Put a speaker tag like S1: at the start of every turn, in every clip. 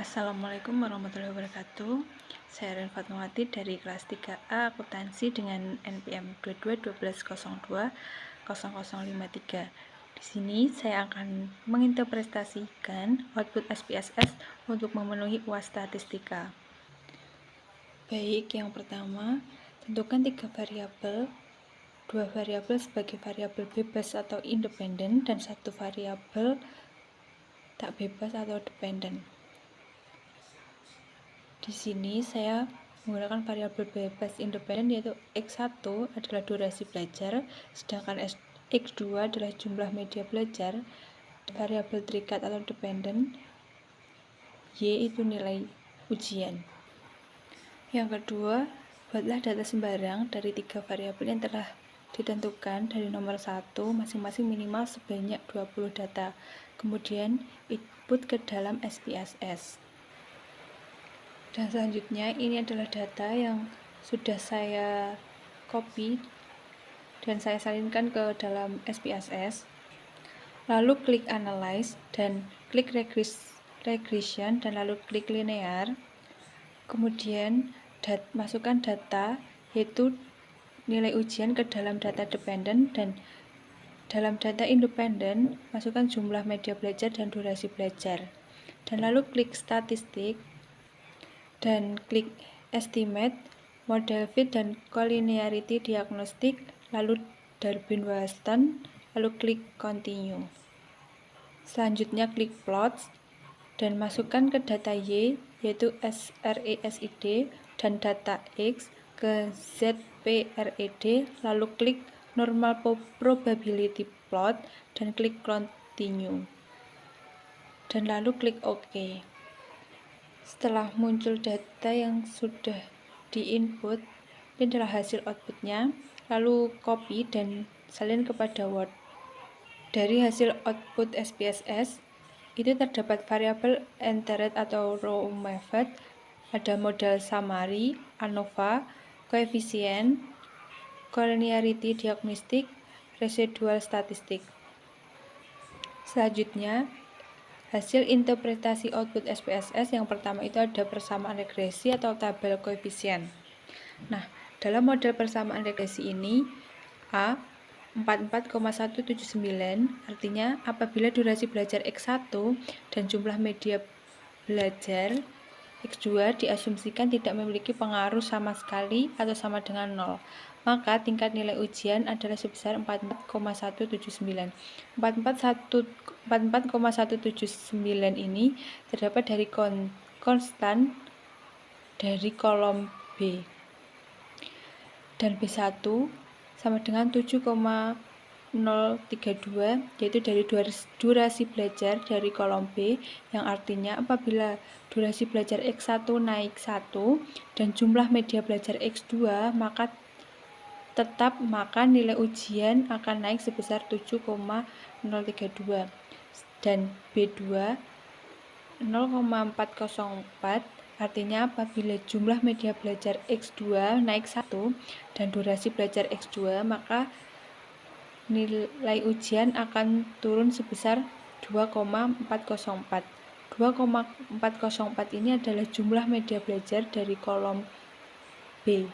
S1: Assalamualaikum warahmatullahi wabarakatuh. Saya Ren Fatmawati dari kelas 3A Akuntansi dengan NPM 22 12 02 0053. Di sini saya akan menginterpretasikan output SPSS untuk memenuhi UAS statistika. Baik, yang pertama, tentukan 3 variabel, 2 variabel sebagai variabel bebas atau independen dan 1 variabel tak bebas atau dependen. Di sini saya menggunakan variabel bebas independen, yaitu X1 adalah durasi belajar, sedangkan X2 adalah jumlah media belajar. Variabel terikat atau dependen, Y itu nilai ujian. Yang kedua, buatlah data sembarang dari 3 variabel yang telah ditentukan dari nomor 1 masing-masing minimal sebanyak 20 data. Kemudian input ke dalam SPSS. Dan selanjutnya ini adalah data yang sudah saya copy dan saya salinkan ke dalam SPSS. Lalu klik analyze dan klik regression dan lalu klik linear. Kemudian masukkan data, yaitu nilai ujian, ke dalam data dependen, dan dalam data independen masukkan jumlah media belajar dan durasi belajar. Dan lalu klik statistik dan klik estimate, model fit dan collinearity diagnostic, lalu Durbin-Wasson, lalu klik continue. Selanjutnya klik plots dan masukkan ke data Y, yaitu SRESID, dan data X ke ZPRED, lalu klik normal probability plot dan klik continue. Dan lalu klik OK. Setelah muncul data yang sudah diinput, ini adalah hasil outputnya, lalu copy dan salin kepada Word. Dari hasil output SPSS, itu terdapat variabel entered atau row method, ada modal summary, ANOVA, koefisien, collinearity diagnostic, residual statistik. Selanjutnya, hasil interpretasi output SPSS yang pertama itu ada persamaan regresi atau tabel koefisien. Nah, dalam model persamaan regresi ini A 44,179, artinya apabila durasi belajar X1 dan jumlah media belajar X2 diasumsikan tidak memiliki pengaruh sama sekali atau sama dengan 0, maka tingkat nilai ujian adalah sebesar 44,179. 44,179 ini terdapat dari konstan dari kolom B. Dan B1 sama dengan 7,032, yaitu dari durasi belajar dari kolom B, yang artinya apabila durasi belajar X1 naik 1 dan jumlah media belajar X2, maka nilai ujian akan naik sebesar 7,032. Dan B2 0,404, artinya apabila jumlah media belajar X2 naik 1 dan durasi belajar X2, maka nilai ujian akan turun sebesar 2,404. 2,404 ini adalah jumlah media belajar dari kolom B.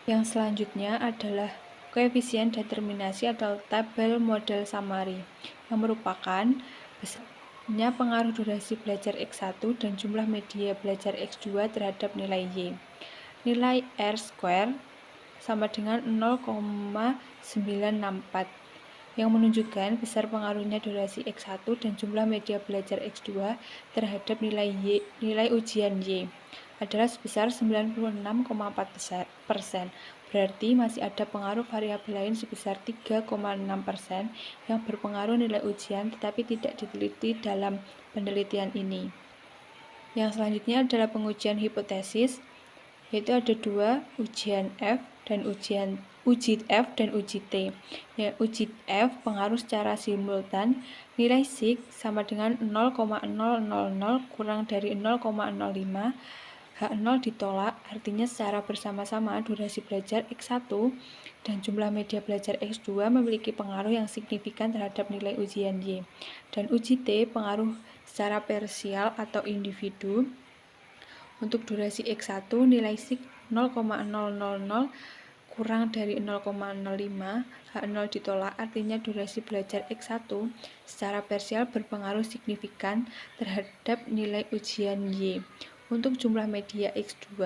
S1: Yang selanjutnya adalah koefisien determinasi atau tabel model summary, yang merupakan besarnya pengaruh durasi belajar X1 dan jumlah media belajar X2 terhadap nilai Y. Nilai R square sama dengan 0,964, yang menunjukkan besar pengaruhnya durasi X1 dan jumlah media belajar X2 terhadap nilai ujian Y adalah sebesar 96,4%. Berarti masih ada pengaruh variabel lain sebesar 3,6% yang berpengaruh nilai ujian tetapi tidak diteliti dalam penelitian ini. Yang selanjutnya adalah pengujian hipotesis, yaitu ada 2, ujian F dan uji F dan uji T. Ya, uji F pengaruh secara simultan, nilai sig sama dengan 0,000 kurang dari 0,05, H0 ditolak, artinya secara bersama-sama durasi belajar X1 dan jumlah media belajar X2 memiliki pengaruh yang signifikan terhadap nilai ujian Y. Dan uji T pengaruh secara parsial atau individu. Untuk durasi X1 nilai sig 0,000 kurang dari 0,05, H0 ditolak, artinya durasi belajar X1 secara parsial berpengaruh signifikan terhadap nilai ujian Y. Untuk jumlah media X2,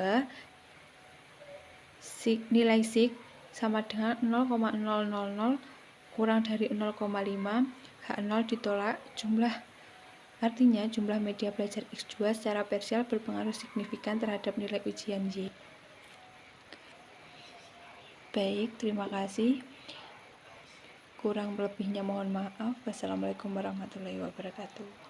S1: nilai sig sama dengan 0,000 kurang dari 0,5, H0 ditolak, artinya jumlah media belajar X2 secara parsial berpengaruh signifikan terhadap nilai ujian Y. Baik, terima kasih. Kurang lebihnya mohon maaf. Wassalamualaikum warahmatullahi wabarakatuh.